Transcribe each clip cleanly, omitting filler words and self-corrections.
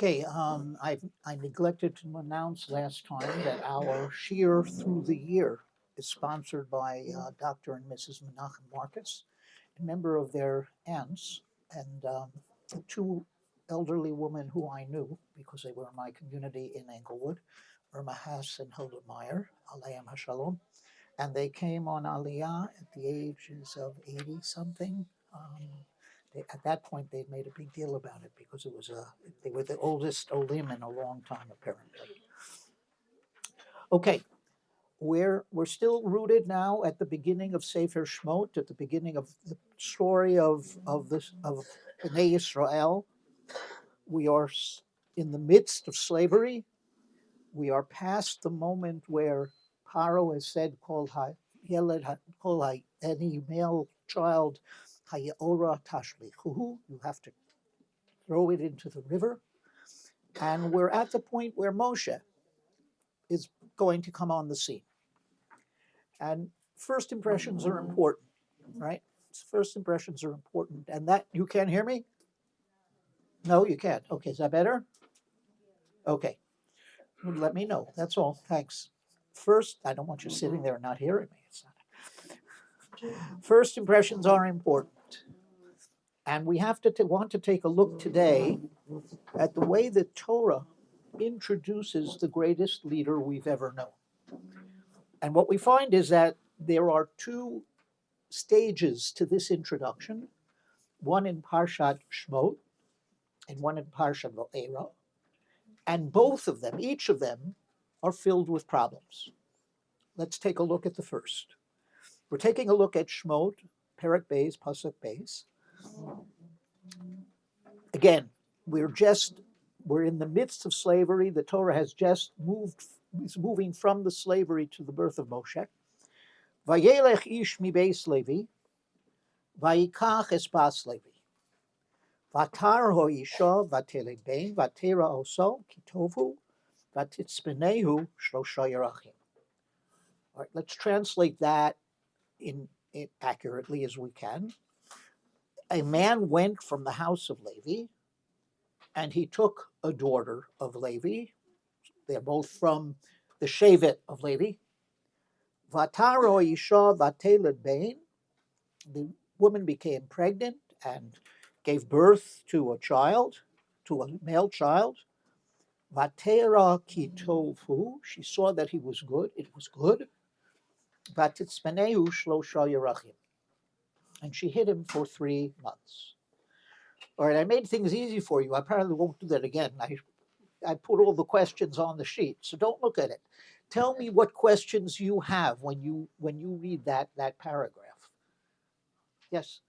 Okay, I neglected to announce last time that our Shear Through the Year is sponsored by Dr. and Mrs. Menachem Marcus, a member of their aunts, and two elderly women who I knew because they were in my community in Englewood, Irma Hass and Hilda Meyer, Aleim Hashalom, and they came on Aliyah at the ages of 80 something. At that point, they'd made a big deal about it because they were the oldest Olim in a long time, apparently. Okay, we're still rooted now at the beginning of Sefer Shmot, at the beginning of the story of OUisrael. We are in the midst of slavery. We are past the moment where Paro has said, any male child, hayora tashlichuhu, you have to throw it into the river. And we're at the point where Moshe is going to come on the scene. And first impressions are important, right? First impressions are important. And that, you can't hear me? No, you can't. Okay, is that better? Okay. Let me know. That's all. Thanks. First, I don't want you sitting there and not hearing me. First impressions are important. And we have to want to take a look today at the way that Torah introduces the greatest leader we've ever known. And what we find is that there are two stages to this introduction, one in Parshat Shmot and one in Parshat Va'era. And both of them, each of them, are filled with problems. Let's take a look at the first. We're taking a look at Shmot, Perek Beis, Pasuk Beis. Again, we're in the midst of slavery. The Torah has just is moving from the slavery to the birth of Moshe. Vayelech ish mi beis Levi, vayikach es bas Levi. Vatar ho isha vateled bein, vatera oso kitovu, vatitzpenehu shlosha yerachim. All right, let's translate that in accurately as we can. A man went from the house of Levi, and he took a daughter of Levi. They're both from the Shevet of Levi. Vataro isha vateled bein. The woman became pregnant and gave birth to a child, to a male child. Vatera kitovu. She saw that he was good. It was good. Vatitzpenehu shlosha yerachim. And she hid him for 3 months. All right, I made things easy for you. I probably won't do that again. I put all the questions on the sheet, so don't look at it. Tell me what questions you have when you read that paragraph. Yes.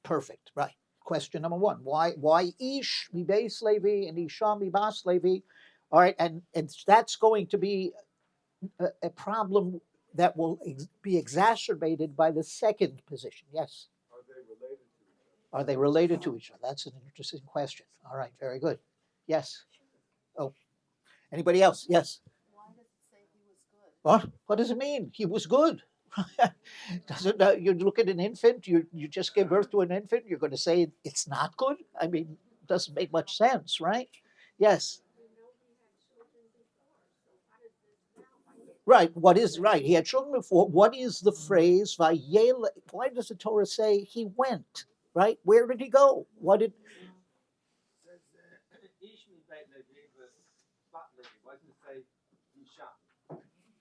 Perfect. Right. Question number one. Why ish mi beis Levi and isha mi bas Levi? All right, and that's going to be a problem that will be exacerbated by the second position. Yes. Are they related to each other? That's an interesting question. All right, very good. Yes. Oh, anybody else? Yes. Why does it say he was good? What does it mean? He was good. Doesn't you look at an infant? You just give birth to an infant. You're going to say it's not good? I mean, it doesn't make much sense, right? Yes. Right. What is right? He had children before. What is the phrase? Vayele? Why does the Torah say he went? Right? Where did he go? What did?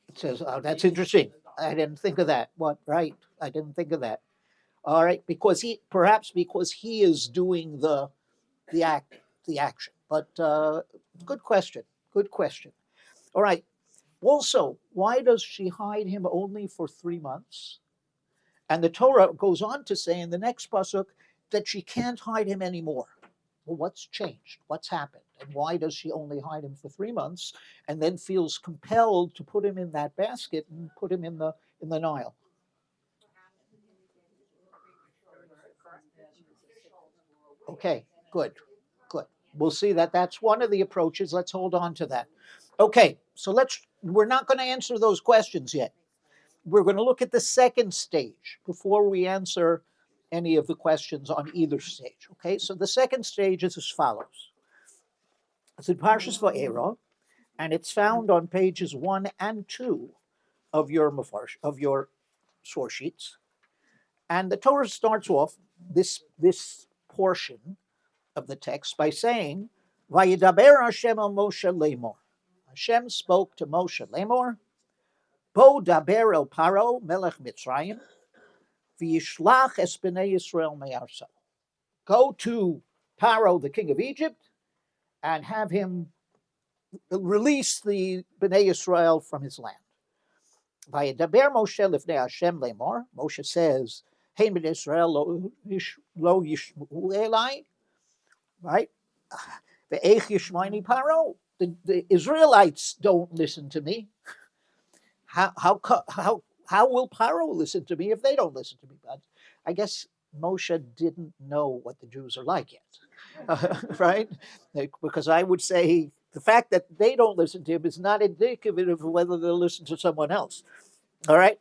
It says, oh, that's interesting. I didn't think of that. What? Right. I didn't think of that. All right. Because he is doing the action. But good question. Good question. All right. Also, why does she hide him only for 3 months? And the Torah goes on to say in the next pasuk that she can't hide him anymore. Well, what's changed? What's happened? And why does she only hide him for 3 months and then feels compelled to put him in that basket and put him in the Nile? Okay, good. We'll see that's one of the approaches. Let's hold on to that. Okay, so we're not going to answer those questions yet. We're going to look at the second stage before we answer any of the questions on either stage. Okay, so the second stage is as follows. It's in Parshas Va'era, and it's found on pages 1 and 2 of your source sheets. And the Torah starts off this portion of the text by saying, "Vayidaber Hashem el Moshe lemor." Hashem spoke to Moshe lemor, "Bo daber el Paro melech Mitzrayim, v'yishlach es bnei Yisrael me'arsa." Go to Paro, the king of Egypt, and have him release the bnei Yisrael from his land. Vayidaber Moshe lifnei Hashem lemor. Moshe says, "Hey, bnei Yisrael lo yishmu elai." Right? The Israelites don't listen to me. How will Paro listen to me if they don't listen to me? But I guess Moshe didn't know what the Jews are like yet, right? Because I would say the fact that they don't listen to him is not indicative of whether they'll listen to someone else. All right?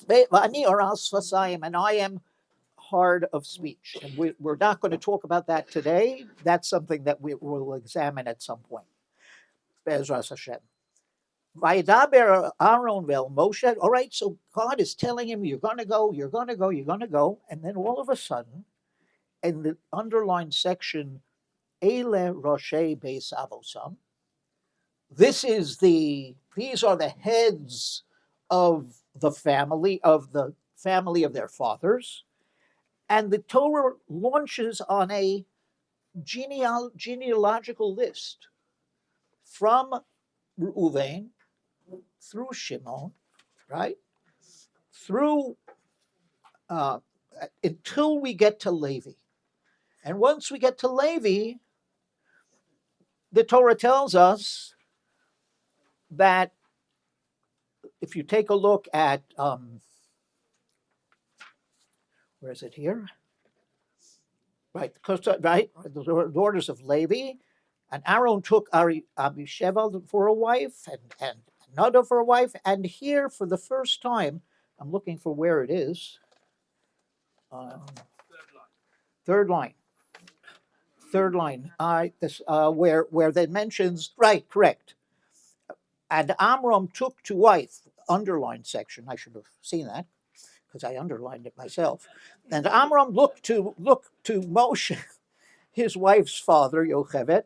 And I am hard of speech. And we're not going to talk about that today. That's something that we will examine at some point. Be'ezras Hashem. Vaydaber Aaron vel Moshe. All right, so God is telling him, you're going to go, you're going to go, you're going to go. And then all of a sudden, in the underlined section, Eile Roshei Beis Avosam. These are the heads of the family of their fathers. And the Torah launches on a genealogical list from Reuven through Shimon, right? Through until we get to Levi. And once we get to Levi, the Torah tells us that if you take a look at, where is it here? Right, the daughters of Levi, and Aaron took Abisheva for a wife, and Nadav for a wife, and here for the first time, I'm looking for where it is. Third line. Where that mentions, right, correct. And Amram took to wife, underlined section. I should have seen that because I underlined it myself. And Amram looked to Moshe, his wife's father, Yocheved,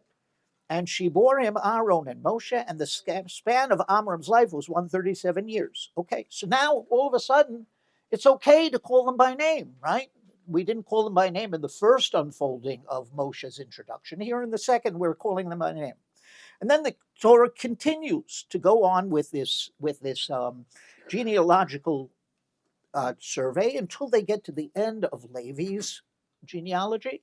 and she bore him Aaron and Moshe, and the span of Amram's life was 137 years. Okay, so now all of a sudden, it's okay to call them by name, right? We didn't call them by name in the first unfolding of Moshe's introduction. Here in the second, we're calling them by name. And then the Torah continues to go on with this genealogical survey until they get to the end of Levi's genealogy.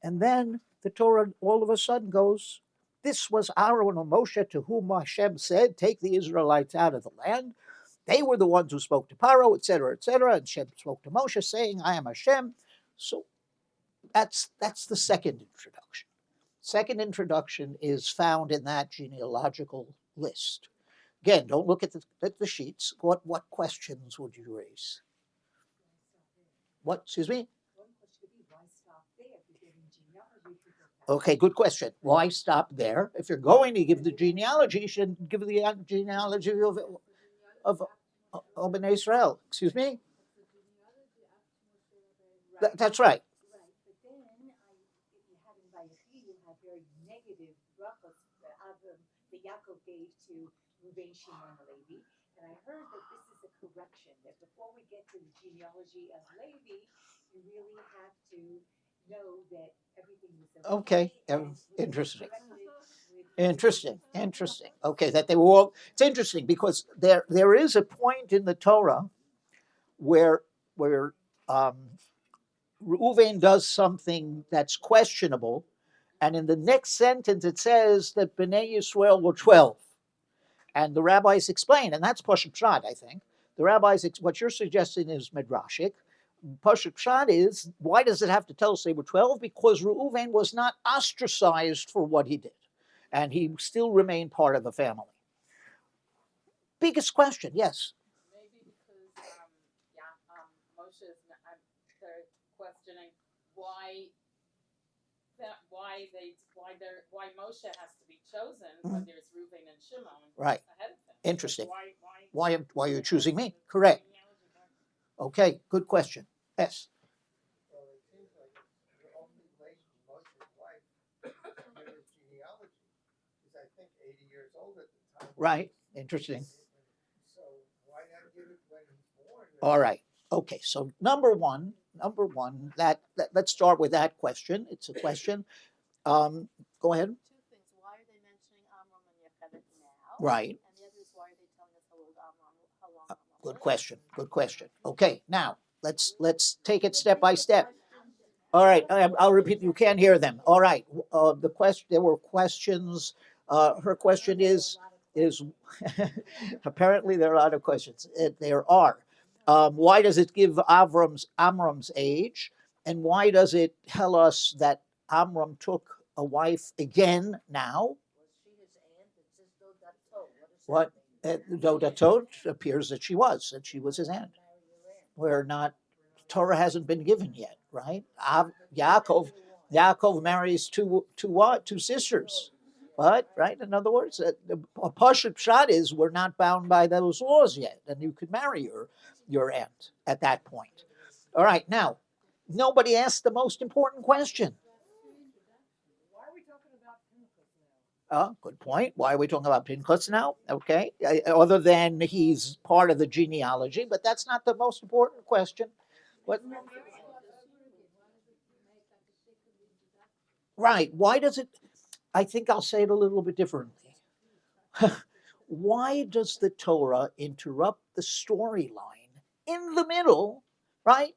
And then the Torah all of a sudden goes, this was Aaron and Moshe to whom Hashem said, take the Israelites out of the land. They were the ones who spoke to Paro, etc., etc. And Hashem spoke to Moshe saying, I am Hashem. So that's the second introduction. Second introduction is found in that genealogical list. Again, don't look at the sheets. What questions would you raise? What, excuse me? Okay, good question. Why stop there? If you're going to give the genealogy, you should give the genealogy of Bnei Israel. Excuse me? That's right. But then, if you have in Vayechi, you have very negative brachos that Yaakov gave to Reuven, Shimon, and Levi. And I heard that this is a correction, that before we get to the genealogy of Levi, you really have to know that everything was okay. Interesting. Interesting. Okay, that they were all. It's interesting because there is a point in the Torah where Reuven does something that's questionable, and in the next sentence it says that Bnei Yisrael were 12, and the rabbis explain, and that's Pashut Pshat, I think. The rabbis, what you're suggesting is midrashic. Pashut Pshat is, why does it have to tell us they were 12? Because Reuven was not ostracized for what he did, and he still remained part of the family. Biggest question, yes. Maybe because Moshe is they're questioning why why Moshe has to be chosen when there's Reuven and Shimon Right. ahead of him. Interesting. Why Why are you choosing me? Correct. Okay, good question. Yes. Well, it seems like the only relation to Moshe's wife in his genealogy is, I think, 80 years old at the time. Right. Interesting. So why not give it when he's born? All right. Okay. So number one, that let's start with that question. It's a question. Go ahead. Two things. Why are they mentioning Amram and Yocheved now? Right. And the other is, why are they telling us how long Amram Good lived? question. Good question. Okay. Now let's take it step by step. All right. I'll repeat. You can't hear them. All right. The question. There were questions. Her question is apparently there are a lot of questions. There are. Why does it give Amram's age, and why does it tell us that Amram took a wife again now? What? Dodatot appears that she was his aunt. We're not. Torah hasn't been given yet, right? Yaakov marries two sisters, but right. In other words, a pashut pshat is we're not bound by those laws yet, and you could marry your aunt at that point. All right. Now, nobody asked the most important question. Why are we talking about Pinchas now? Good point. Why are we talking about Pinchas now? Okay, other than he's part of the genealogy, but that's not the most important question. But right, why does it? I think I'll say it a little bit differently. Why does the Torah interrupt the storyline in the middle, right,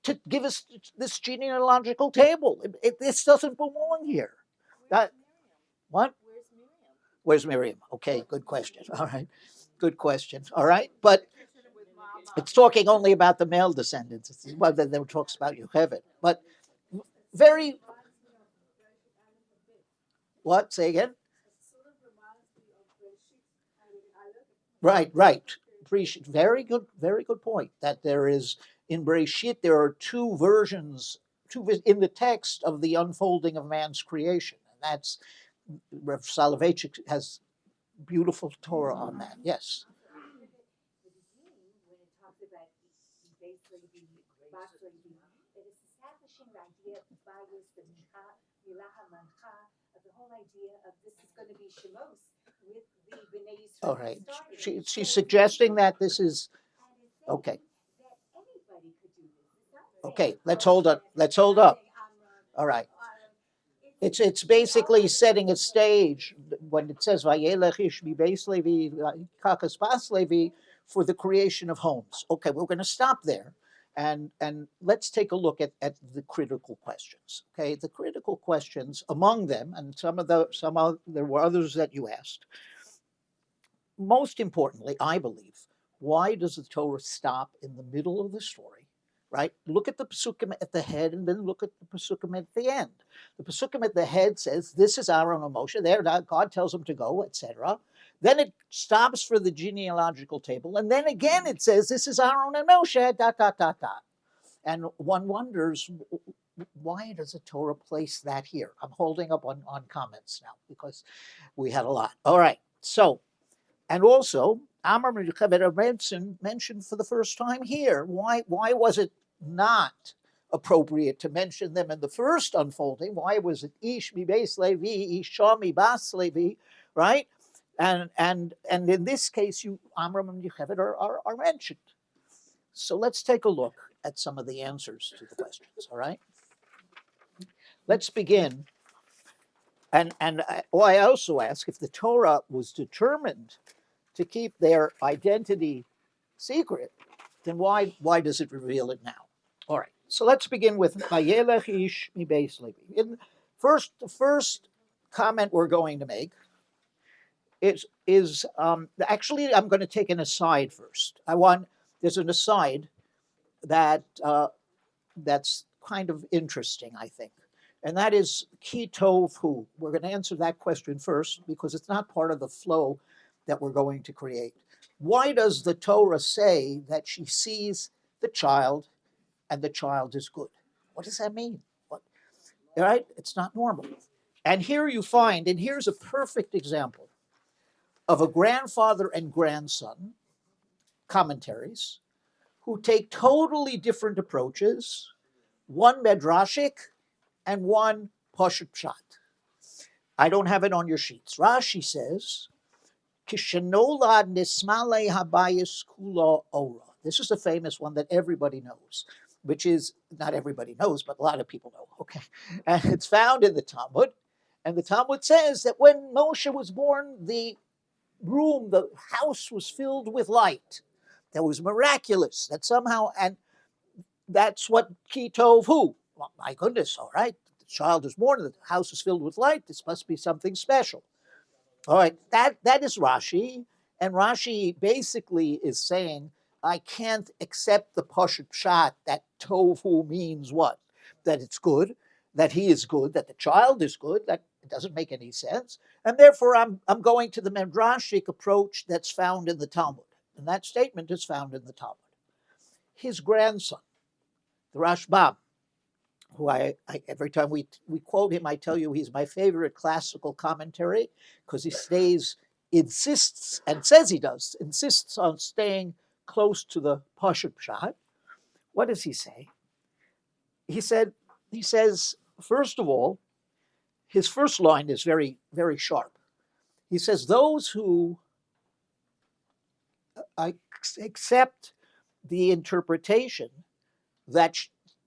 to give us this genealogical table? This doesn't belong here. What? Where's Miriam? Where's Miriam? Okay, good question. All right, good question. All right, but it's talking only about the male descendants. Well, then it talks about Yocheved, but very. What? Say again. Right. Very good point. That there is in Bereshit there are two versions, in the text of the unfolding of man's creation, and that's Rev. Soloveitchik has beautiful Torah on that. Yes. When it talks about base Levi, bas Levi, it is establishing the idea of bias, the mincha, milaha mancha, of the whole idea of this is going to be shemos with the Bnei Yisrael. All right. She's suggesting that this is okay. That anybody could do this. Okay. Let's hold up. All right. It's basically setting a stage when it says Vayelech ish mibeis Levi kakas bas Levi for the creation of homes. Okay, we're going to stop there, and let's take a look at the critical questions. Okay, the critical questions among them, and there were others that you asked. Most importantly, I believe, why does the Torah stop in the middle of the story? Right? Look at the Pesukim at the head and then look at the Pesukim at the end. The Pesukim at the head says, this is Aaron and Moshe. There, God tells them to go, etc. Then it stops for the genealogical table. And then again it says, this is Aaron and Moshe, ... And one wonders, why does the Torah place that here? I'm holding up on comments now because we had a lot. All right. So, and also, Amram and Yocheved are mentioned for the first time here. Why was it not appropriate to mention them in the first unfolding? Why was it Ish mi beis Levi, Isha mi bas Levi, right? And in this case, Amram and Yocheved are mentioned. So let's take a look at some of the answers to the questions. All right, let's begin. And I also ask, if the Torah was determined to keep their identity secret, then why does it reveal it now? All right, so let's begin with Vayelech ish mibeis Levi. The first comment we're going to make is actually I'm going to take an aside first. There's an aside that's kind of interesting, I think, and that is ki tov hu. We're going to answer that question first because it's not part of the flow that we're going to create. Why does the Torah say that she sees the child and the child is good? What does that mean? right? It's not normal. And here you find, and here's a perfect example of a grandfather and grandson commentaries who take totally different approaches, one medrashic and one pashut pshat. I don't have it on your sheets. Rashi says, Kishenolad nismale habayis kulo ora. This is a famous one that everybody knows, which is, not everybody knows, but a lot of people know, okay? And it's found in the Talmud. And the Talmud says that when Moshe was born, the house was filled with light. That was miraculous, that somehow, and that's what kitov hu. Well, my goodness, all right, the child is born, the house is filled with light, this must be something special. All right, that is Rashi, and Rashi basically is saying, I can't accept the pashut pshat that tohu means what? That it's good, that he is good, that the child is good. That it doesn't make any sense, and therefore I'm going to the medrashic approach that's found in the Talmud, and that statement is found in the Talmud. His grandson, the Rashbam, who I every time we quote him, I tell you he's my favorite classical commentary because he insists, and says he does, insists on staying close to the pashut pshat. What does he say? He says, first of all, his first line is very, very sharp. He says, those who accept the interpretation that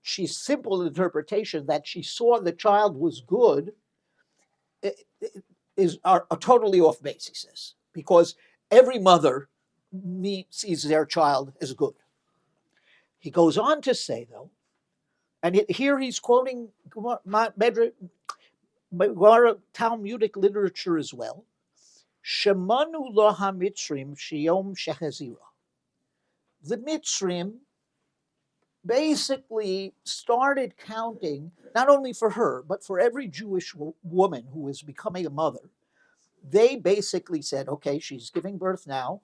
she's simple interpretation that she saw the child was good are totally off base, he says, because every mother sees their child as good. He goes on to say, though, and here he's quoting Talmudic literature as well. Shemanu lo ha-mitzrim sheyom shechazira. The Mitzrim basically started counting, not only for her, but for every Jewish woman who was becoming a mother. They basically said, okay, she's giving birth now.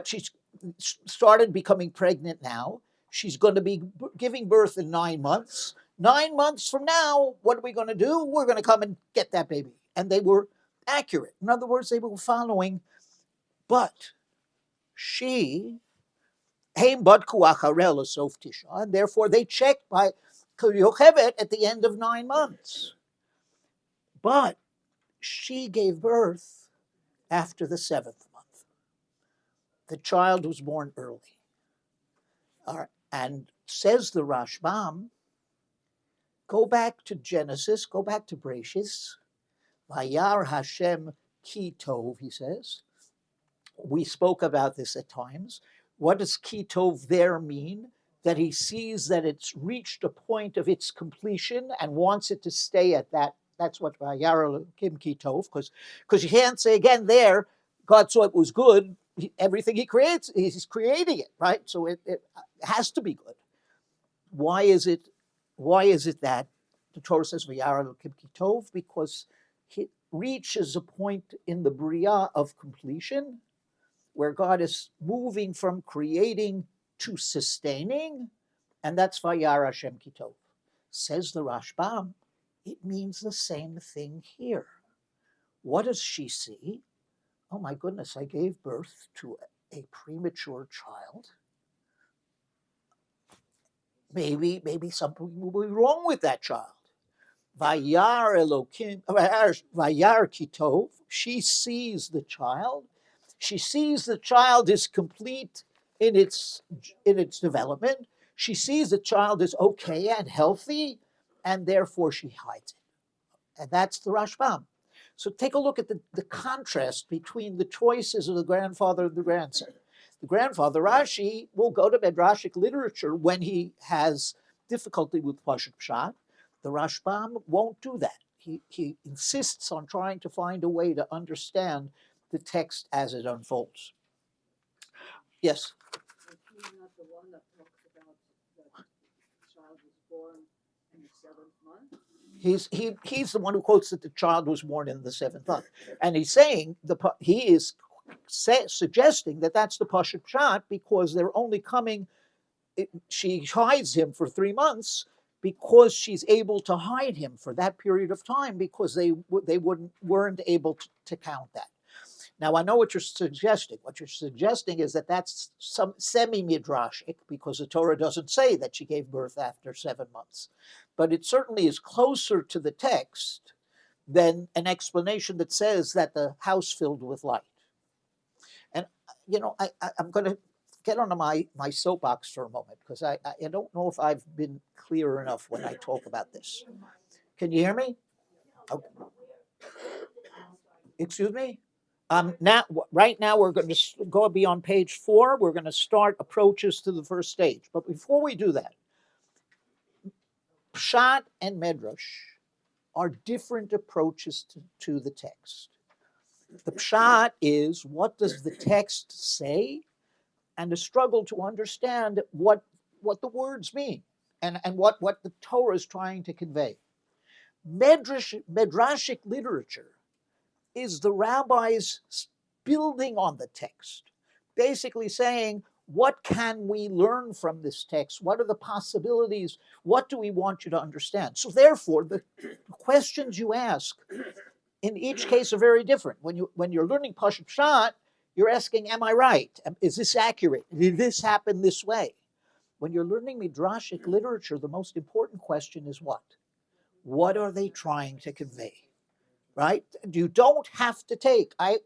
She's started becoming pregnant now. She's going to be giving birth in 9 months. 9 months from now, what are we going to do? We're going to come and get that baby. And they were accurate. In other words, they were following. But she, and therefore they checked by Yochevet at the end of 9 months. But she gave birth after the 7th month. The child was born early. All right. And says the Rashbam, go back to Genesis, go back to Bereshis, Vayar Hashem ki tov, he says. We spoke about this at times. What does ki tov there mean? That he sees that it's reached a point of its completion and wants it to stay at that. That's what Vayar Kim ki tov, because you can't say again there, God saw it was good. Everything he creates, he's creating it, right? So it has to be good. Why is it that the Torah says V'yara Elokim ki tov? Because it reaches a point in the Bria of completion where God is moving from creating to sustaining, and that's V'yara Hashem ki tov. Says the Rashbam, it means the same thing here. What does she see? Oh my goodness, I gave birth to a premature child. Maybe something will be wrong with that child. Vayar Elokim, Vayar Kitov. She sees the child. She sees the child is complete in its development. She sees the child is okay and healthy, and therefore she hides it. And that's the Rashbam. So take a look at the contrast between the choices of the grandfather and the grandson. The grandfather, Rashi, will go to Midrashic literature when he has difficulty with Pashut Pshat. The Rashbam won't do that. He insists on trying to find a way to understand the text as it unfolds. Yes? He's not the one that talks about that the child was born in the 7th month? He's the one who quotes that the child was born in the 7th month. And he's saying, he is suggesting that that's the Pashut Pshat because they're only coming, she hides him for 3 months because she's able to hide him for that period of time because they weren't able to count that. Now, I know what you're suggesting. What you're suggesting is that that's some semi-midrashic because the Torah doesn't say that she gave birth after 7 months. But it certainly is closer to the text than an explanation that says that the house filled with light. And, I'm going to get onto my soapbox for a moment because I don't know if I've been clear enough when I talk about this. Can you hear me? Okay. Excuse me? Right now, we're going to go be on page 4. We're going to start approaches to the first stage. But before we do that, Pshat and Medrash are different approaches to the text. The Pshat is what does the text say, and a struggle to understand what the words mean and what the Torah is trying to convey. Midrashic literature is the rabbis building on the text, basically saying, what can we learn from this text? What are the possibilities? What do we want you to understand? So therefore, the questions you ask in each case are very different. When you're learning Pashut Pshat, you're asking, am I right? Is this accurate? Did this happen this way? When you're learning Midrashic literature, the most important question is what? What are they trying to convey? Right? You don't have to take. I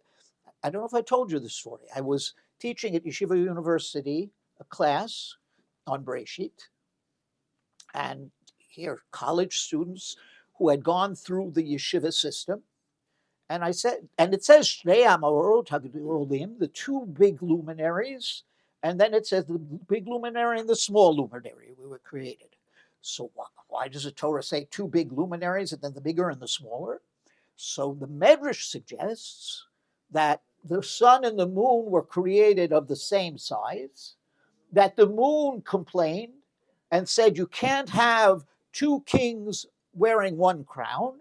don't know if I told you this story. I was teaching at Yeshiva University a class on Breshit, and here college students who had gone through the yeshiva system. And I said, and it says Shnei Amorot HaGedolim, the two big luminaries, and then it says the big luminary and the small luminary we were created. So why does the Torah say two big luminaries and then the bigger and the smaller? So the Medrash suggests that the sun and the moon were created of the same size, that the moon complained and said you can't have two kings wearing one crown,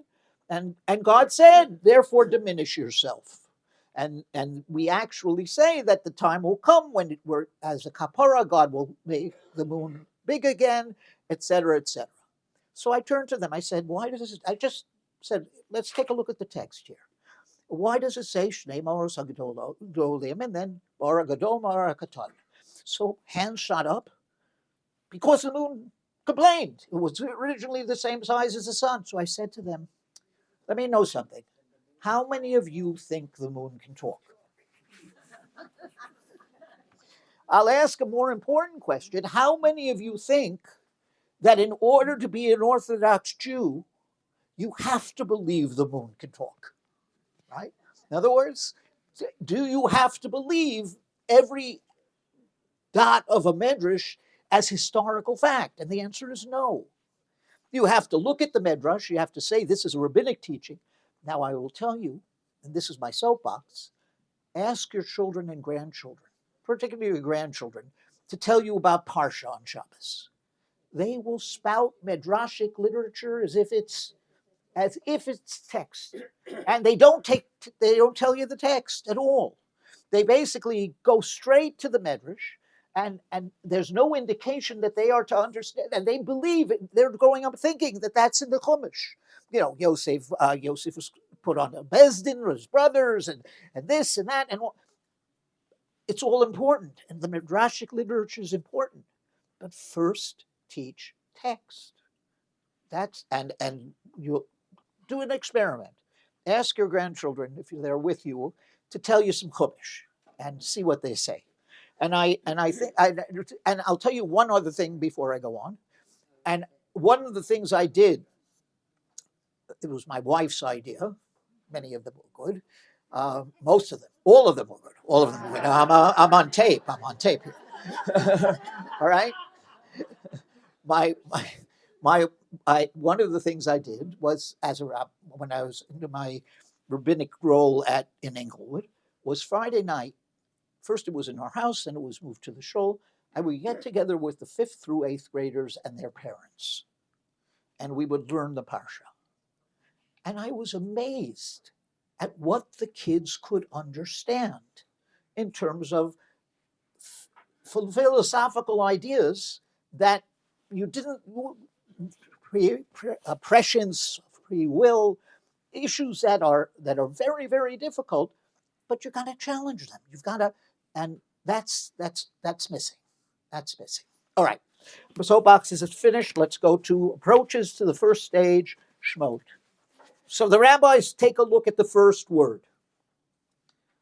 and God said, therefore diminish yourself. And we actually say that the time will come when as a kapara, God will make the moon big again, etc., etc. So I turned to them. I said, why does this? I just said, let's take a look at the text here. Why does it say Shnei Maros HaGedolim and then Bara Gadol Mara Katan? So hands shot up because the moon complained. It was originally the same size as the sun. So I said to them, let me know something. How many of you think the moon can talk? I'll ask a more important question. How many of you think that in order to be an Orthodox Jew, you have to believe the moon can talk? Right? In other words, do you have to believe every dot of a medrash as historical fact? And the answer is no. You have to look at the medrash. You have to say this is a rabbinic teaching. Now I will tell you, and this is my soapbox, ask your children and grandchildren, particularly your grandchildren, to tell you about Parsha on Shabbos. They will spout medrashic literature as if it's text, and they don't tell you the text at all. They basically go straight to the medrash, and there's no indication that they are to understand, and they believe it. They're going up thinking that that's in the Chumash. Yosef was put on a Bezdin or his brothers, and this and that, and all. It's all important, and the midrashic literature is important, but first teach text. And you do an experiment. Ask your grandchildren, if they're with you, to tell you some Chumash and see what they say. And I'll tell you one other thing before I go on. And one of the things I did, it was my wife's idea. Many of them were good. Most of them, all of them were good. All of them were good. I'm on tape. I'm on tape here. All right. One of the things I did was, as a rabbi, when I was into my rabbinic role in Englewood, was Friday night. First it was in our house, then it was moved to the shul. I would get together with the 5th through 8th graders and their parents, and we would learn the Parsha. And I was amazed at what the kids could understand in terms of philosophical ideas that you oppressions, free will, issues that are very, very difficult, but you got to challenge them. You've got to, and that's missing. That's missing. All right. The soapbox is finished. Let's go to approaches to the first stage, Shmot. So the rabbis take a look at the first word,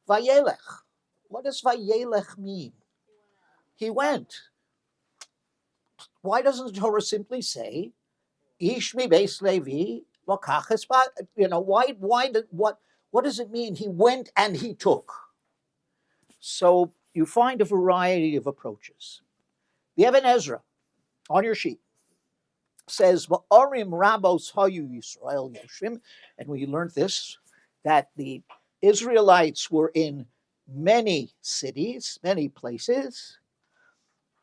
Vayelech. What does Vayelech mean? He went. Why doesn't the Torah simply say, Ish mi beis Levi lokach es bat? What does it mean? He went and he took. So you find a variety of approaches. The Even Ezra on your sheet says, "Va'arim rabos OUisrael yoshim," and we learned this, that the Israelites were in many cities, many places,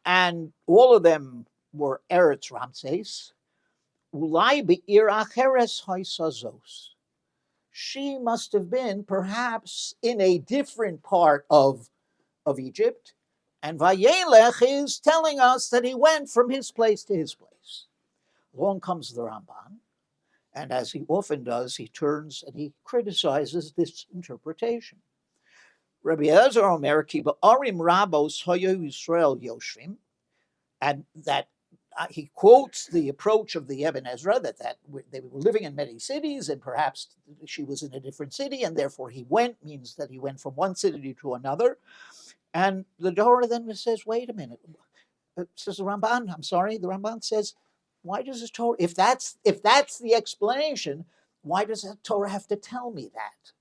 and all of them were Eretz Ramses. Ulai be'ir acheres haisazos. She must have been perhaps in a different part of Egypt, and Vayelech is telling us that he went from his place to his place. Along comes the Ramban, and as he often does, he turns and he criticizes this interpretation. Rabbi Elazar Omer ki ba'arim rabos OUisrael yoshvim, and that he quotes the approach of the Even Ezra that they were living in many cities, and perhaps she was in a different city, and therefore he went, means that he went from one city to another. And the Torah then says, wait a minute. It says the Ramban, I'm sorry, the Ramban says, why does the Torah, if that's the explanation, why does the Torah have to tell me that?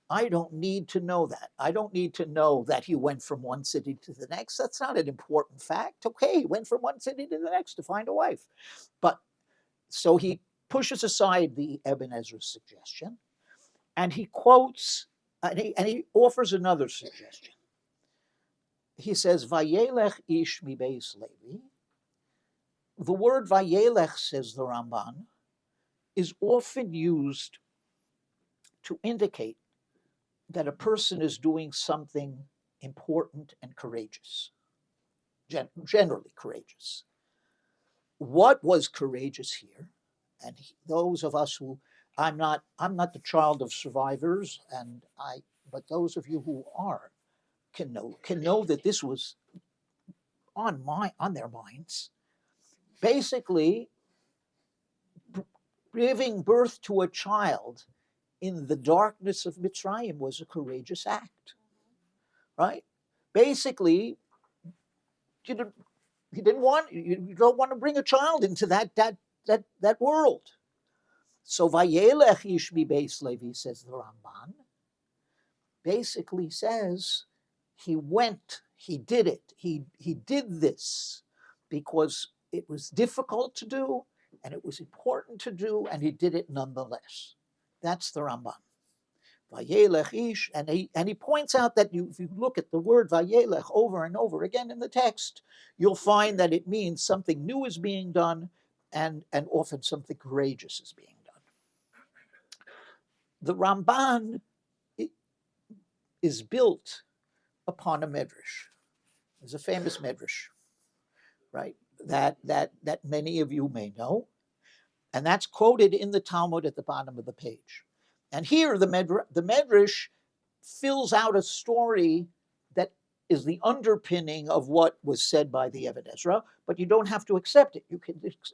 I don't need to know that. I don't need to know that he went from one city to the next. That's not an important fact. Okay, he went from one city to the next to find a wife. But so he pushes aside the Eben Ezra's suggestion, and he quotes, and he offers another suggestion. He says, Vayelech ish mi beis Levi. The word Vayelech, says the Ramban, is often used to indicate that a person is doing something important and courageous, generally courageous. What was courageous here? And those of us who, I'm not the child of survivors, but those of you who are can know that this was on their minds. Basically, giving birth to a child in the darkness of Mitzrayim was a courageous act, right? Basically, you don't want to bring a child into that world. So Vayelech ish mi beis Levi, says the Ramban, basically says he went, he did it, he did this because it was difficult to do and it was important to do, and he did it nonetheless. That's the Ramban. Vayelech ish, and he points out that if you look at the word Vayelech over and over again in the text, you'll find that it means something new is being done, and often something courageous is being done. The Ramban is built upon a medrash. There's a famous medrash, right? That many of you may know, and that's quoted in the Talmud at the bottom of the page. And here the medrash fills out a story that is the underpinning of what was said by the Even Ezra, but you don't have to accept it.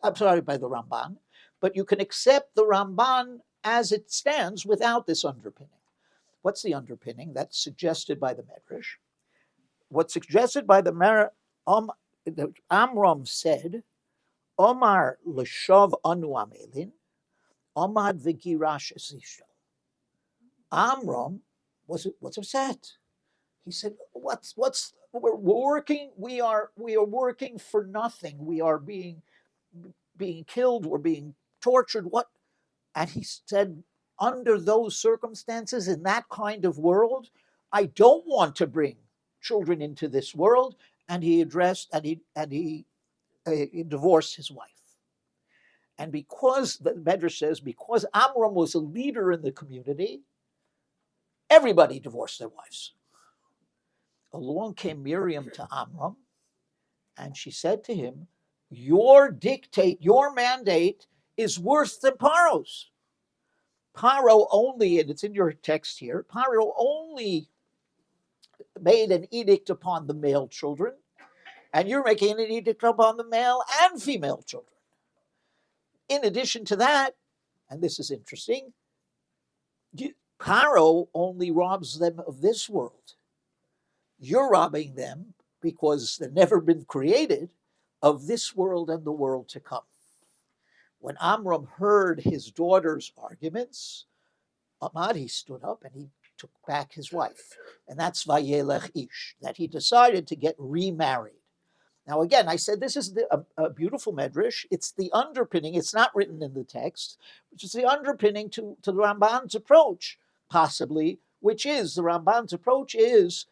I'm sorry, by the Ramban, but you can accept the Ramban as it stands without this underpinning. What's the underpinning? That's suggested by the medrash. What's suggested by the Amram said, Omar l'shav anu amelin, Omad v'girash esishto. Amram was upset. He said, we're working, we are working for nothing. We are being killed, we're being tortured. What? And he said, under those circumstances, in that kind of world, I don't want to bring children into this world. And he divorced his wife. And because the Medrash says, because Amram was a leader in the community, everybody divorced their wives. Along came Miriam to Amram, and she said to him, your mandate is worse than Paro's. Paro only, and it's in your text here, Paro only made an edict upon the male children, and you're making an edict upon the male and female children. In addition to that, and this is interesting, Paro only robs them of this world. You're robbing them, because they've never been created, of this world and the world to come. When Amram heard his daughter's arguments, he stood up and he took back his wife. And that's Vayelech Ish, that he decided to get remarried. Now, again, I said this is a beautiful medrash. It's the underpinning. It's not written in the text, which is the underpinning to the Ramban's approach, possibly, which is the Ramban's approach is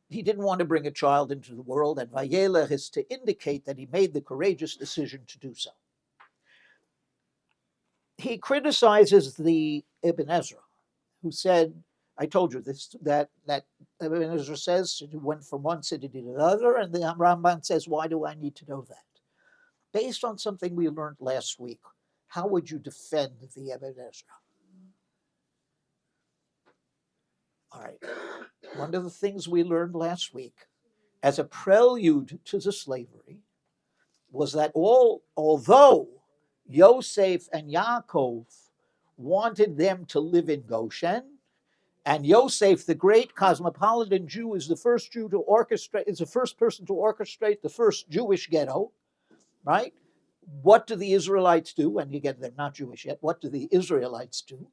he didn't want to bring a child into the world, and Vayelech is to indicate that he made the courageous decision to do so. He criticizes the Ibn Ezra, who said, I told you this, that Ibn Ezra says he went from one city to the other, and the Ramban says, why do I need to know that? Based on something we learned last week, how would you defend the Ibn Ezra? All right. One of the things we learned last week, as a prelude to the slavery, was that although Yosef and Yaakov wanted them to live in Goshen, and Yosef, the great cosmopolitan Jew, is the first Jew to orchestrate, is the first person to orchestrate the first Jewish ghetto, right? What do the Israelites do? And again, they're not Jewish yet. What do the Israelites do?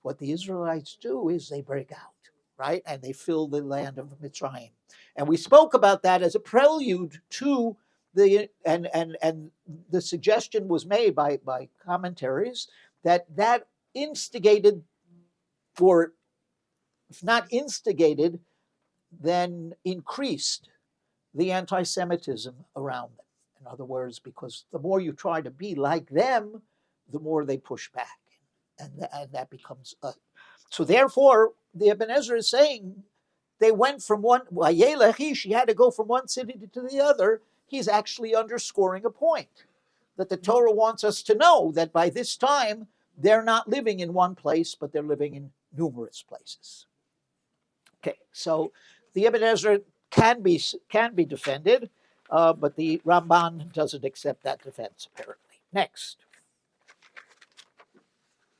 What the Israelites do is they break out, right? And they fill the land of Mitzrayim. And we spoke about that as a prelude to and the suggestion was made by commentaries that instigated, or if not instigated, then increased the anti-Semitism around them. In other words, because the more you try to be like them, the more they push back. And that becomes so therefore, the Ibn Ezra is saying they went from one, she had to go from one city to the other. He's actually underscoring a point that the Torah wants us to know, that by this time, they're not living in one place, but they're living in numerous places. Okay, so the Ibn Ezra can be defended, but the Ramban doesn't accept that defense, apparently. Next,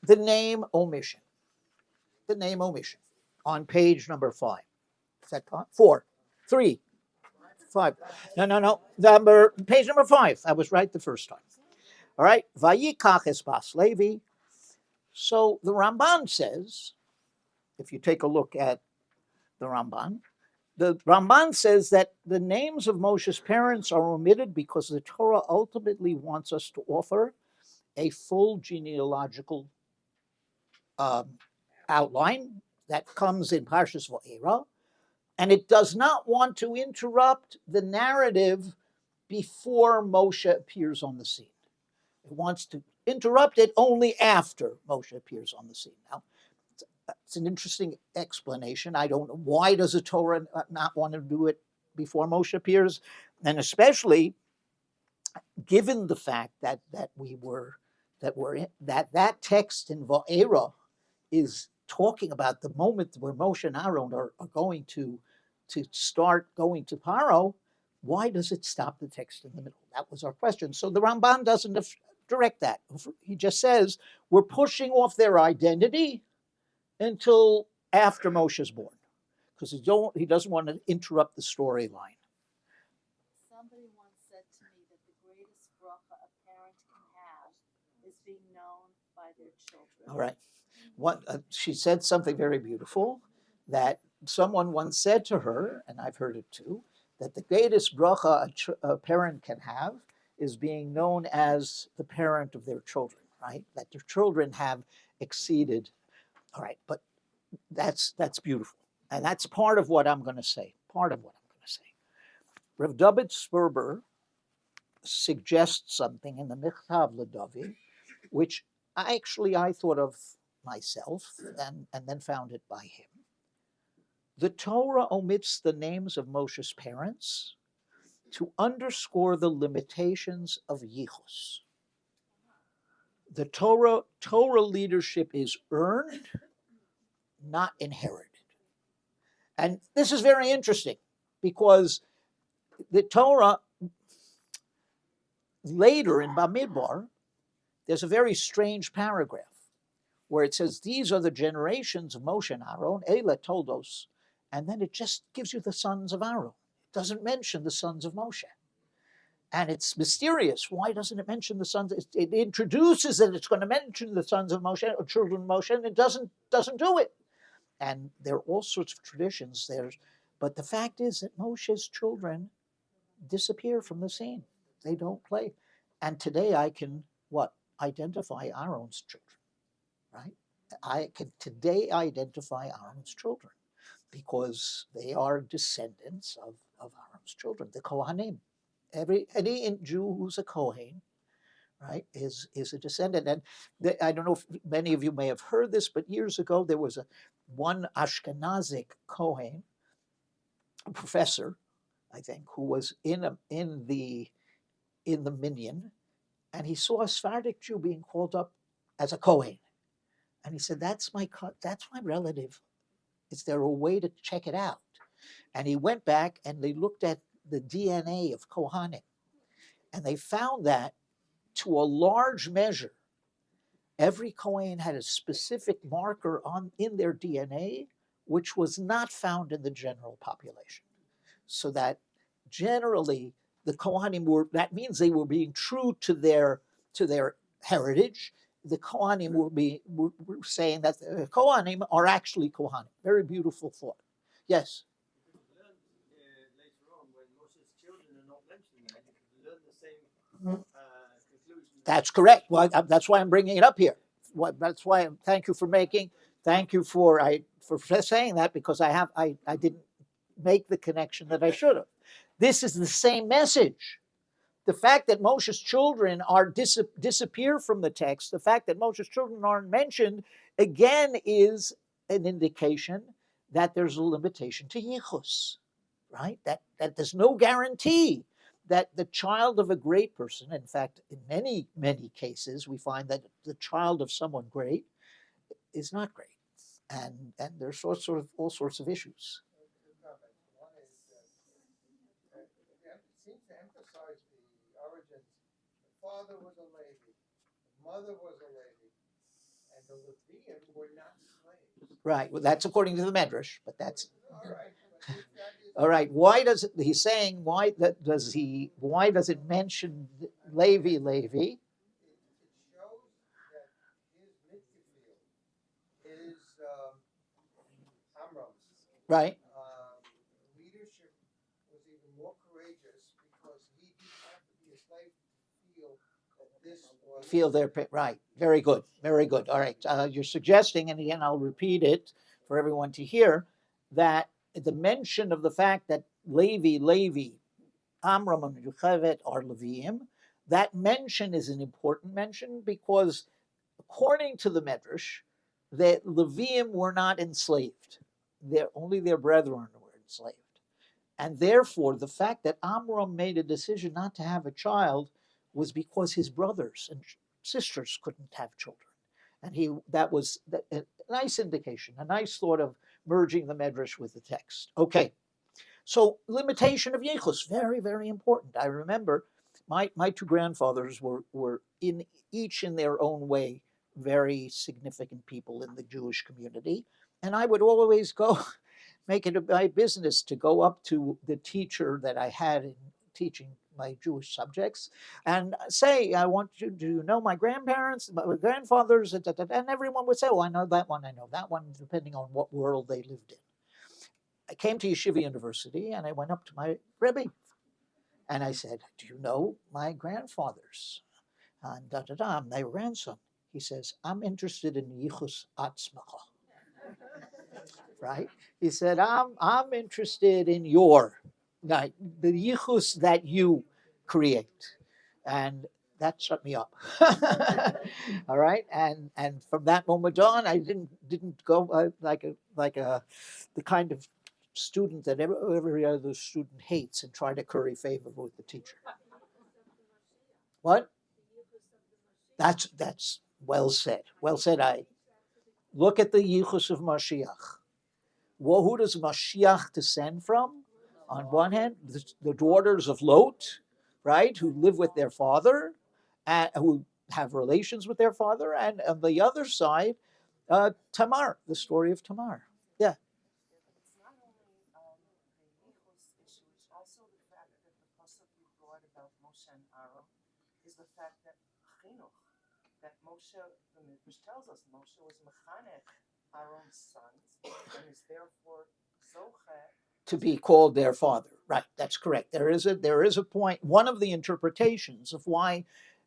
the name omission. The name omission on page number 5. Is that 4? 3? 5. No. Page number 5. I was right the first time. All right. Vayikach es bas Levi. So the Ramban says, if you take a look at the Ramban says that the names of Moshe's parents are omitted because the Torah ultimately wants us to offer a full genealogical outline that comes in Parshas Va'era, and it does not want to interrupt the narrative before Moshe appears on the scene. It wants to interrupt it only after Moshe appears on the scene. Now, it's an interesting explanation. I don't know, why does the Torah not want to do it before Moshe appears? And especially given the fact that that text in Va'era is talking about the moment where Moshe and Aaron are going to start going to Paro. Why does it stop the text in the middle? That was our question. So the Ramban doesn't direct that. He just says we're pushing off their identity until after Moshe's born, because he doesn't want to interrupt the storyline. Somebody once said to me that the greatest bracha a parent can have is being known by their children. All right. She said something very beautiful, that someone once said to her, and I've heard it too, that the greatest bracha a parent can have is being known as the parent of their children, right? That their children have exceeded. All right, but that's beautiful. And that's part of what I'm going to say. Rav David Sperber suggests something in the Michtav LeDavid, which I thought of myself and then found it by him. The Torah omits the names of Moshe's parents to underscore the limitations of yichus. The Torah leadership is earned, not inherited. And this is very interesting because the Torah later in Bamidbar, there's a very strange paragraph where it says, these are the generations of Moshe and Aaron, Eila Toldos, and then it just gives you the sons of Aaron. It doesn't mention the sons of Moshe. And it's mysterious. Why doesn't it mention the sons? It introduces that it's going to mention the sons of Moshe or children of Moshe, and it doesn't do it. And there are all sorts of traditions there. But the fact is that Moshe's children disappear from the scene. They don't play. And today I can, identify Aaron's children, right? I can today identify Aaron's children because they are descendants of Aaron's children, the Kohanim. Any Jew who's a Kohen, right, is a descendant. And I don't know if many of you may have heard this, but years ago there was one Ashkenazic Kohen, a professor, I think, who was in the minyan, and he saw a Sephardic Jew being called up as a Kohen, and he said, "That's my relative. Is there a way to check it out?" And he went back and they looked at the DNA of Kohanim, and they found that to a large measure, every Kohen had a specific marker in their DNA, which was not found in the general population. So that generally the Kohanim that means they were being true to their heritage. The Kohanim were saying that the Kohanim are actually Kohanim. Very beautiful thought. Yes? Later on, when Moshe's children are not mentioned there, you could learn the same conclusion. That's correct. Well, that's why I'm bringing it up here. That's why. Thank you for saying that, because I didn't make the connection that I should have. This is the same message. The fact that Moshe's children are disappear from the text, the fact that Moshe's children aren't mentioned, again, is an indication that there's a limitation to yichus, right? That there's no guarantee that the child of a great person, in fact, in many, many cases, we find that the child of someone great is not great. And there's all sorts of issues. Two comments. One is it seems to emphasize the origins. The father was a Levi, the mother was a Levi, and the Levium were not slaves. Right. Well, that's according to the Medrash, but that's all right. all right. Why does he's saying why does it mention Levi? It shows that his midfield is Amram's. Right. Leadership was even more courageous because he didn't have to be a slave to feel that this was. Feel their pain. Right. Very good. Very good. All right. You're suggesting, and again, I'll repeat it for everyone to hear, that the mention of the fact that Levi, Amram, and Yocheved are Leviim, that mention is an important mention because, according to the Medrash, the Leviim were not enslaved. Only their brethren were enslaved. And therefore, the fact that Amram made a decision not to have a child was because his brothers and sisters couldn't have children. And that was a nice indication, a nice thought of merging the Medrash with the text. Okay, so limitation of yichus, very, very important. I remember my two grandfathers were each in their own way very significant people in the Jewish community, and I would always go make it my business to go up to the teacher that I had in teaching my Jewish subjects and say, I want you to know my grandparents, my grandfathers, and everyone would say, oh, I know that one, depending on what world they lived in. I came to Yeshiva University and I went up to my Rabbi and I said, do you know my grandfathers? And I'm their grandson. He says, I'm interested in Yichus Atzmacha. Right? He said, I'm interested in the yichus that you create. And that shut me up. All right. And from that moment on, I didn't go like the kind of student that every other student hates and try to curry favor with the teacher. What? That's Well said. Well said. I look at the Yichus of Mashiach. Well, who does Mashiach descend from? On one hand, the daughters of Lot, right, who live with their father, and who have relations with their father, and on the other side, Tamar, the story of Tamar. Yeah. It's not only the Yichus issue, it's also the fact that the pasuk you brought about Moshe and Aaron is the fact that chinuch, that Moshe, the Midrash tells us, Moshe was mechanech Aaron's sons, and is therefore zoche To be called their father. Right, that's correct. There is a point, one of the interpretations of why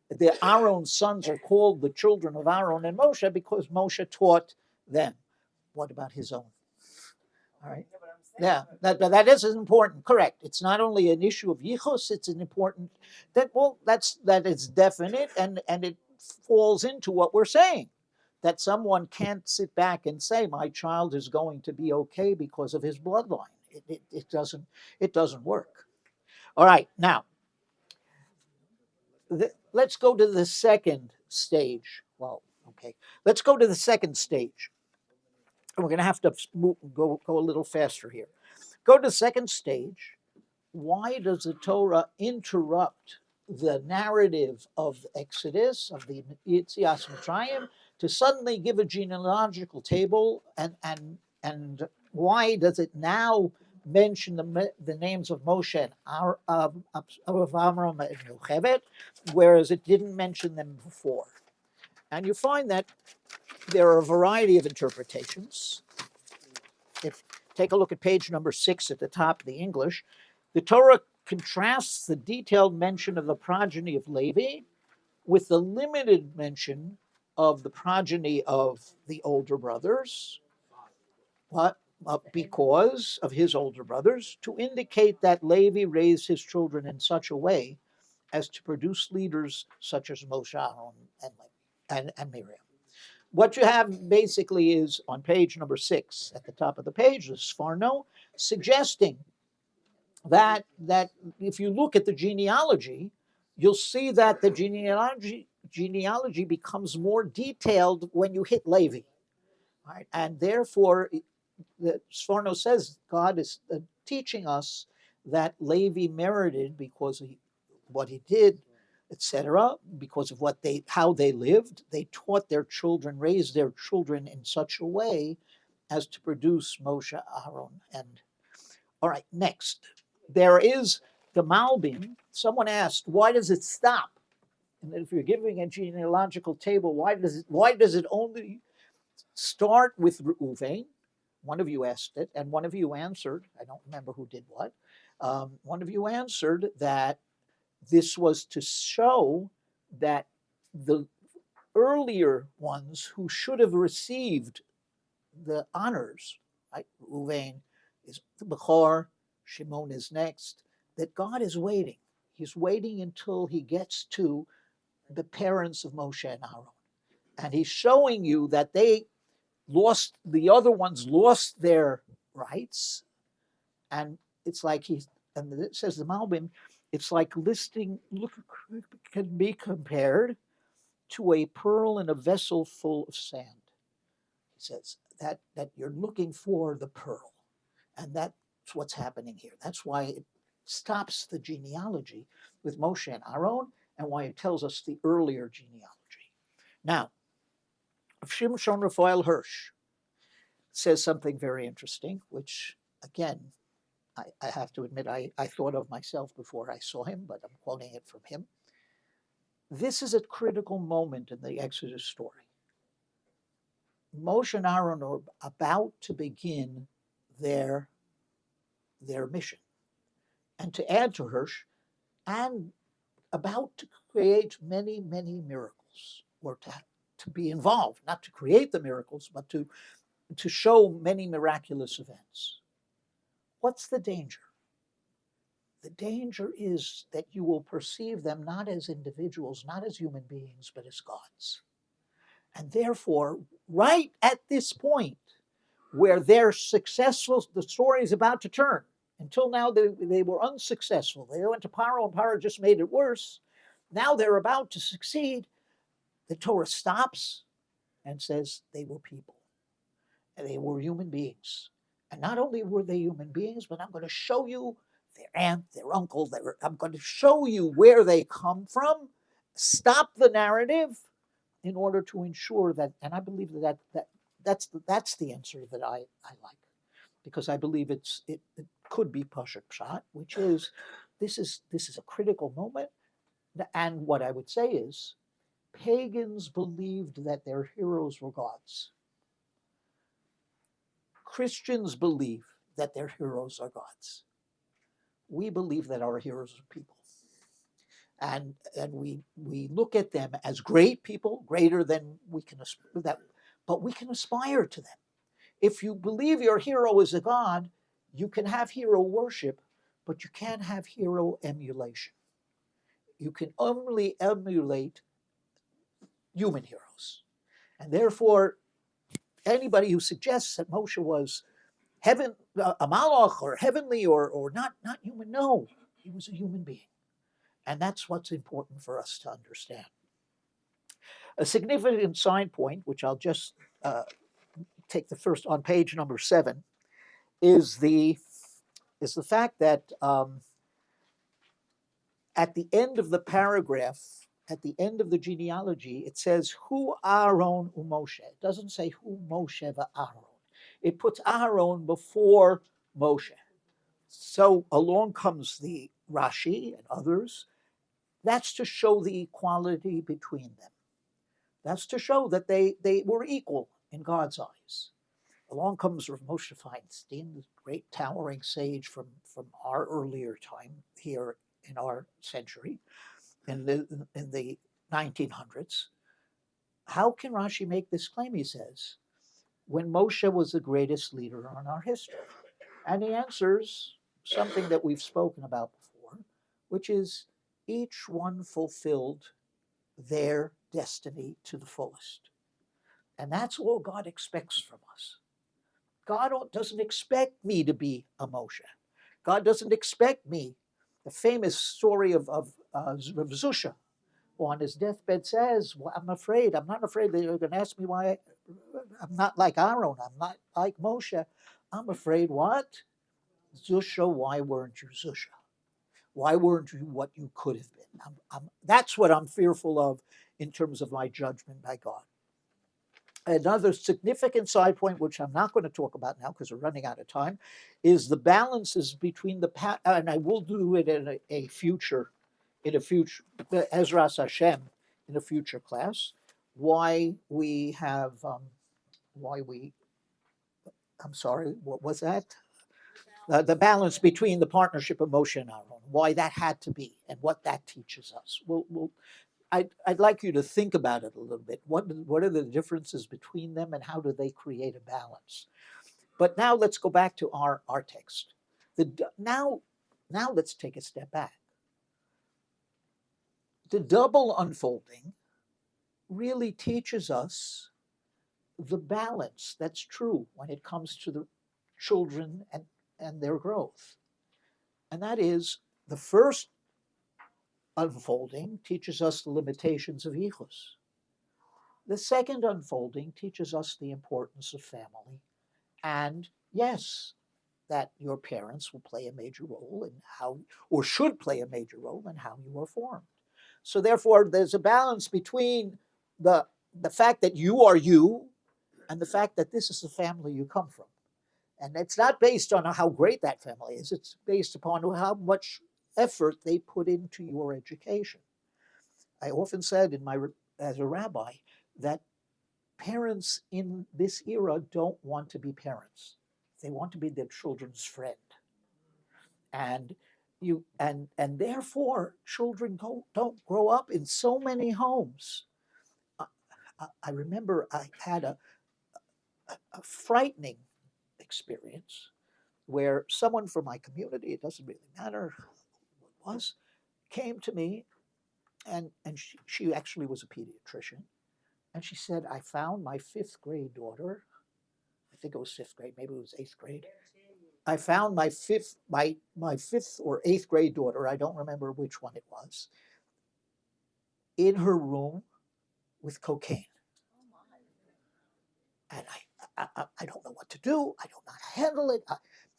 the Aaron's sons are called the children of Aaron and Moshe, because Moshe taught them. What about his own? All right. Yeah, but I'm saying Yeah, that is important. Correct. It's not only an issue of yichus; it's an important that is definite, and it falls into what we're saying, that someone can't sit back and say my child is going to be okay because of his bloodline. It doesn't work. All right, now let's go to the second stage. Well, okay, let's go to the second stage. We're going to have to go a little faster here. Go to the second stage. Why does the Torah interrupt the narrative of Exodus, of the Yetzias Mitzrayim, to suddenly give a genealogical table, and why does it now mention the names of Moshe and of Amram and Yocheved, whereas it didn't mention them before? And you find that there are a variety of interpretations. Take a look at page number 6 at the top of the English. The Torah contrasts the detailed mention of the progeny of Levi with the limited mention of the progeny of the older brothers, because of his older brothers, to indicate that Levi raised his children in such a way as to produce leaders such as Moshe, Aaron, and Miriam. What you have basically is on page number 6 at the top of the page, the Sforno, suggesting that if you look at the genealogy, you'll see that the genealogy becomes more detailed when you hit Levi. Right? And therefore, the Sforno says God is teaching us that Levi merited because of what he did, etc., because of how they lived. They taught their children, raised their children in such a way as to produce Moshe, Aaron, and all right. Next, there is the Malbim. Someone asked, why does it stop? And if you're giving a genealogical table, why does it only start with Reuven? One of you asked it, and one of you answered. I don't remember who did what. One of you answered that this was to show that the earlier ones who should have received the honors, right? Reuven is the Bechor, Shimon is next, that God is waiting. He's waiting until he gets to the parents of Moshe and Aaron. And he's showing you that the other ones lost their rights. And it's like and it says the Malbim, it's like can be compared to a pearl in a vessel full of sand. He says that you're looking for the pearl. And that's what's happening here. That's why it stops the genealogy with Moshe and Aaron, and why it tells us the earlier genealogy. Now, Shimshon Raphael Hirsch says something very interesting, which, again, I have to admit I thought of myself before I saw him, but I'm quoting it from him. This is a critical moment in the Exodus story. Moshe and Aaron are about to begin their mission. And to add to Hirsch, and about to create many, many miracles, or to be involved, not to create the miracles, but to show many miraculous events. What's the danger? The danger is that you will perceive them not as individuals, not as human beings, but as gods. And therefore, right at this point, where they're successful, the story is about to turn. Until now, they were unsuccessful. They went to Paro, and Paro just made it worse. Now they're about to succeed. the Torah stops and says they were people. And they were human beings. And not only were they human beings, but I'm going to show you their aunt, their uncle, I'm going to show you where they come from, stop the narrative in order to ensure that, and I believe that's the answer that I like, because I believe it could be Pashat Pshat, which is this is a critical moment. And what I would say is, pagans believed that their heroes were gods. Christians believe that their heroes are gods. We believe that our heroes are people. And we look at them as great people, greater than we can that, but we can aspire to them. If you believe your hero is a god, you can have hero worship, but you can't have hero emulation. You can only emulate human heroes. And therefore, anybody who suggests that Moshe was heaven, a malach, or heavenly, or not human, no, he was a human being. And that's what's important for us to understand. A significant sign point, which I'll just take the first on page number 7, is the fact that at the end of the paragraph, at the end of the genealogy, it says, Hu Aaron u'Moshe. It doesn't say Hu Moshe va'Aaron. It puts Aaron before Moshe. So along comes the Rashi and others. That's to show the equality between them. That's to show that they were equal in God's eyes. Along comes Rav Moshe Feinstein, the great towering sage from our earlier time here in our century, in the 1900s. How can Rashi make this claim, he says, when Moshe was the greatest leader in our history? And he answers something that we've spoken about before, which is each one fulfilled their destiny to the fullest. And that's all God expects from us. God doesn't expect me to be a Moshe. God doesn't expect me. The famous story of Zusha, who on his deathbed says, well, I'm not afraid that you're going to ask me why I'm not like Aaron, I'm not like Moshe. I'm afraid what? Zusha, why weren't you Zusha? Why weren't you what you could have been? That's what I'm fearful of in terms of my judgment by God. Another significant side point, which I'm not going to talk about now because we're running out of time, is the balances between and I will do it in a future, Ezras Hashem, in a future class, I'm sorry, what was that? The balance between the partnership of Moshe and Aaron, why that had to be, and what that teaches us. I'd like you to think about it a little bit. What are the differences between them, and how do they create a balance? But now let's go back to our text. Now let's take a step back. The double unfolding really teaches us the balance that's true when it comes to the children and their growth. And that is, the first unfolding teaches us the limitations of yichus. The second unfolding teaches us the importance of family. And yes, that your parents will play a major role in how, or should play a major role in how you are formed. So therefore, there's a balance between the fact that you are you and the fact that this is the family you come from. And it's not based on how great that family is. It's based upon how much effort they put into your education. I often said as a rabbi that parents in this era don't want to be parents. They want to be their children's friend. And therefore children don't grow up in so many homes. I remember I had a frightening experience where someone from my community, it doesn't really matter who it was, came to me, and she actually was a pediatrician, and she said, I found my 5th grade daughter, I think it was 5th grade, maybe it was 8th grade. I found my 5th or 8th grade daughter, I don't remember which one it was, in her room with cocaine. Oh my. And I don't know what to do. I don't know how to handle it.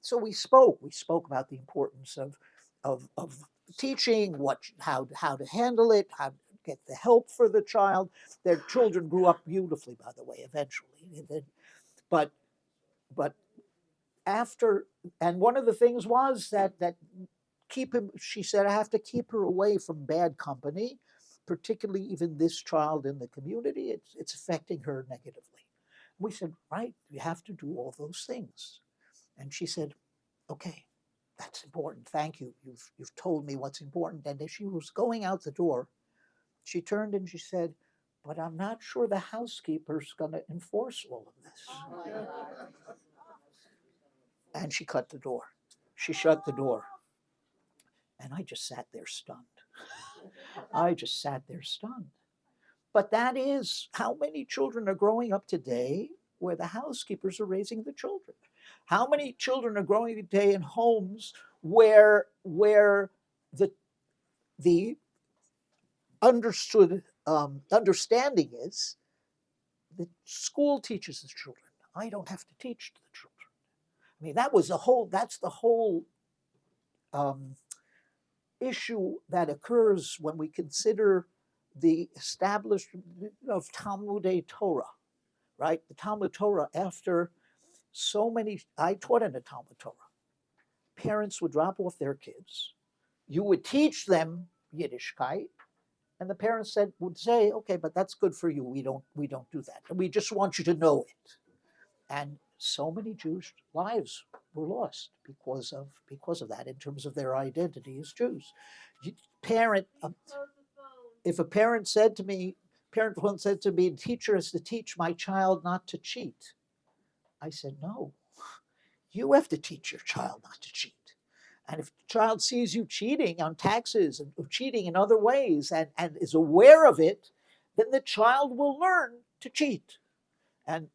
So we spoke. We spoke about the importance of teaching, how to handle it, how to get the help for the child. Their children grew up beautifully, by the way, eventually. But after, and one of the things was that keep him. She said, I have to keep her away from bad company, particularly even this child in the community. It's affecting her negatively. We said, right, you have to do all those things. And she said, okay, that's important. Thank you. You've told me what's important. And as she was going out the door, she turned and she said, but I'm not sure the housekeeper's going to enforce all of this. Oh my God. And she cut the door. She shut the door. And I just sat there stunned. I just sat there stunned. But that is how many children are growing up today where the housekeepers are raising the children. How many children are growing today in homes where the understanding is that school teaches the children. I don't have to teach the children. I mean, that's the whole issue that occurs when we consider the establishment of Talmudei Torah, right? The Talmud Torah, after so many, I taught in the Talmud Torah. Parents would drop off their kids. You would teach them Yiddishkeit, and the parents would say, okay, but that's good for you. We don't do that. We just want you to know it. And so many Jewish lives were lost because of that in terms of their identity as Jews. If a parent once said to me, teacher is to teach my child not to cheat. I said, no, you have to teach your child not to cheat. And if the child sees you cheating on taxes and cheating in other ways and is aware of it, then the child will learn to cheat. And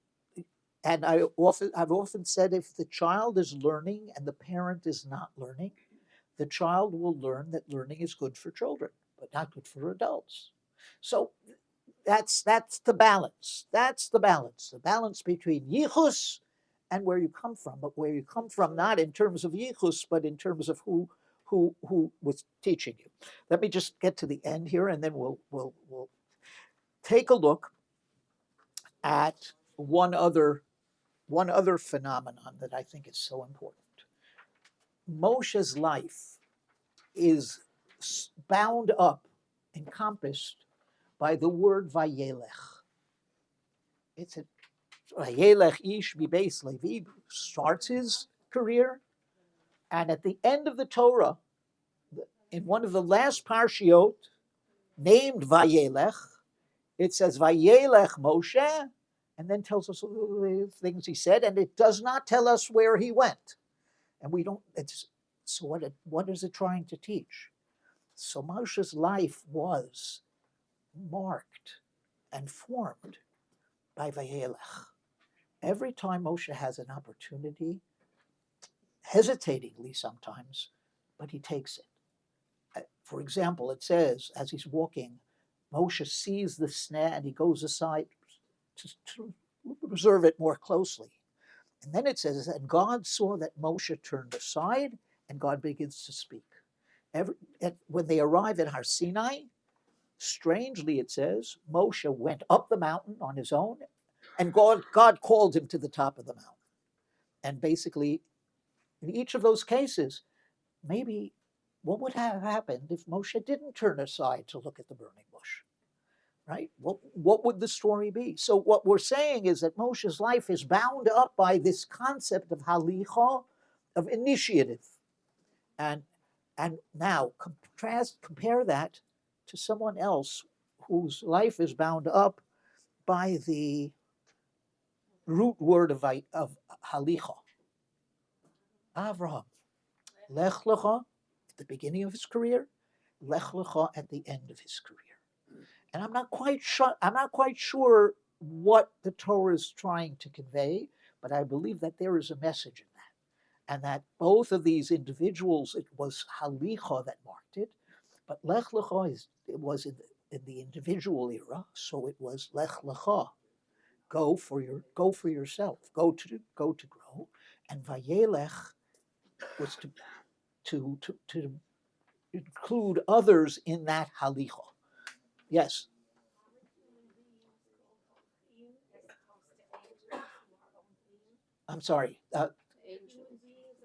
I've often said, if the child is learning and the parent is not learning, the child will learn that learning is good for children, but not good for adults. So that's the balance. That's the balance. The balance between yichus and where you come from, but where you come from not in terms of yichus, but in terms of who was teaching you. Let me just get to the end here, and then we'll take a look at one other phenomenon that I think is so important. Moshe's life is bound up, encompassed by the word Vayelech. It's a Vayelech ish mibeis Levi starts his career, and at the end of the Torah, in one of the last parshiot named Vayelech, it says Vayelech Moshe, and then tells us all the things he said, and it does not tell us where he went. And we don't. So what is it trying to teach? So Moshe's life was marked and formed by Vayelech. Every time Moshe has an opportunity, hesitatingly sometimes, but he takes it. For example, it says, as he's walking, Moshe sees the sneh and he goes aside to observe it more closely. And then it says, and God saw that Moshe turned aside, and God begins to speak. When they arrive at Har Sinai, strangely it says, Moshe went up the mountain on his own, and God called him to the top of the mountain. And basically, in each of those cases, maybe what would have happened if Moshe didn't turn aside to look at the burning bush? Right? What would the story be? So what we're saying is that Moshe's life is bound up by this concept of halicha, of initiative. And now compare that to someone else whose life is bound up by the root word of halicha. Avraham. Lech lecha at the beginning of his career, lech lecha at the end of his career. And I'm not quite sure what the Torah is trying to convey, but I believe that there is a message in that. And that both of these individuals, it was halicha that marked it, but lech lecha in the individual era, so it was lech lecha, go for yourself, go to grow, and vayelech was to include others in that halicha. Yes. I'm sorry.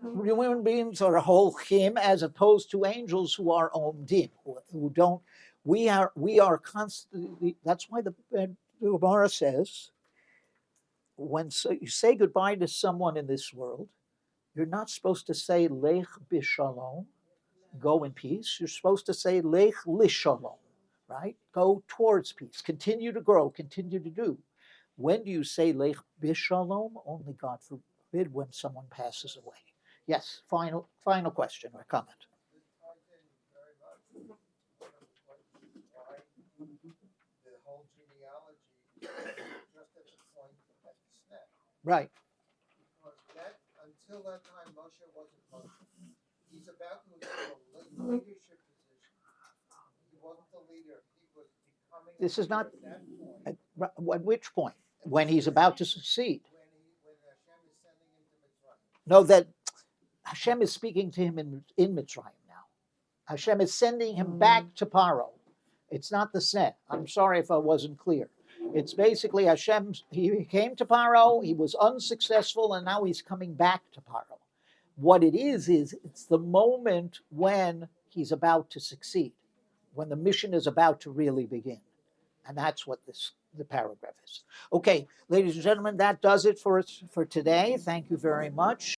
Human beings are holchim as opposed to angels who are omdim, who don't. We are constantly. That's why the Gemara says, when you say goodbye to someone in this world, you're not supposed to say lech bishalom, go in peace. You're supposed to say lech lishalom, right? Go towards peace. Continue to grow. Continue to do. When do you say lech bishalom? Only God forbid when someone passes away. Yes, final question or comment. This ties in very much with one of the questions why the whole genealogy is just at the point at the snap. Right. Because that until that time Moshe wasn't Moshe. He's about to assume a leadership position. He wasn't the leader. He was becoming This is not at that point. at which point? When he's about to succeed. When Hashem is sending him to Mitzrayim. No, that Hashem is speaking to him in Mitzrayim now. Hashem is sending him back to Paro. It's not the Sneh. I'm sorry if I wasn't clear. It's basically Hashem, he came to Paro, he was unsuccessful, and now he's coming back to Paro. What it is it's the moment when he's about to succeed, when the mission is about to really begin. And that's what the paragraph is. Okay, ladies and gentlemen, that does it for today. Thank you very much.